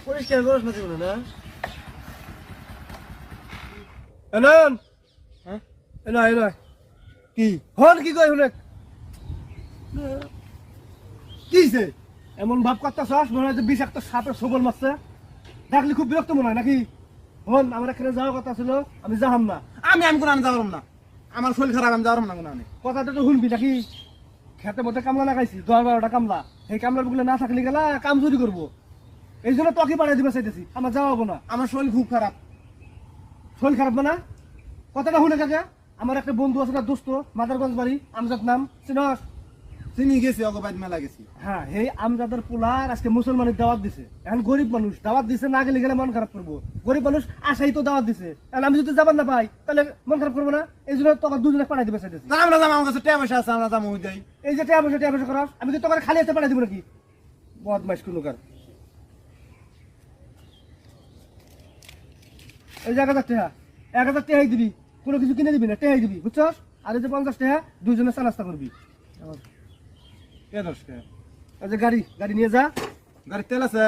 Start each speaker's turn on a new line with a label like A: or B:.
A: পরিষ্কার করছ না জীবনে না এনন হ্যাঁ এনা এনা কি হন কি কই হনে কিছে এমন ভাব করতেছস মনে হয় যে বিষাক্ত সাপের সবল মারছে দেখলি খুব বিরক্ত মনে হয় নাকি হন আমার এখানে যাওয়ার কথা ছিল আমি যাহাম না
B: আমি কোন যাওয়ার না আমার শরীর খারাপ আমি যাওয়ার না কোন
A: কথাটা তো শুনবি নাকি খেতে মধ্যে কামলা লাগাইছি 10-12টা কামলা এই কামলার গুলো না থাকলে গেলা কাম চুরি করবো এই জন্য তোকে পাঠিয়ে দিবে চাইতেছি আমার যাওয়া হবো না
B: আমার শরীর খুব খারাপ
A: শরীর খারাপ না কথাটা শুনে কাজে আমার একটা বন্ধু আছে না দোস্ত মাদারগঞ্জ বাড়ি আমজাদ নাম চিনস
B: চিনি গেছি অগবাদ মেলা গেছি
A: হ্যাঁ এই আমজাদের পোলার আজকে মুসলমানের দাওয়াত দিছে এখন গরিব মানুষ দাওয়াত দিছে না গেলে গেলে মন খারাপ করবো গরিব মানুষ আশাই তো দাওয়াত দিছে এখন আমি যদি যাবার না পাই তাহলে মন খারাপ করবো না এই জন্য তোকে দুজনে পাঠাই দিবে চাইতেছি
B: আমরা যাবো আমার কাছে টাকা পয়সা আছে আমরা যাবো ওই যাই
A: এই যে টাকা পয়সা করাস আমি কি তোকে খালি হাতে পাঠাই দিব নাকি বদমাইশ কোনো কার এই যে 1000 টাকা দিবি কোনো কিছু কিনে দিবি না টেহাই দিবি বুঝছস আর এই যে 50 টাকা দুইজনে চা নাস্তা করবি
B: কে দশ টাকা
A: এই যে গাড়ি নিয়ে যা
B: গাড়ি তেল আছে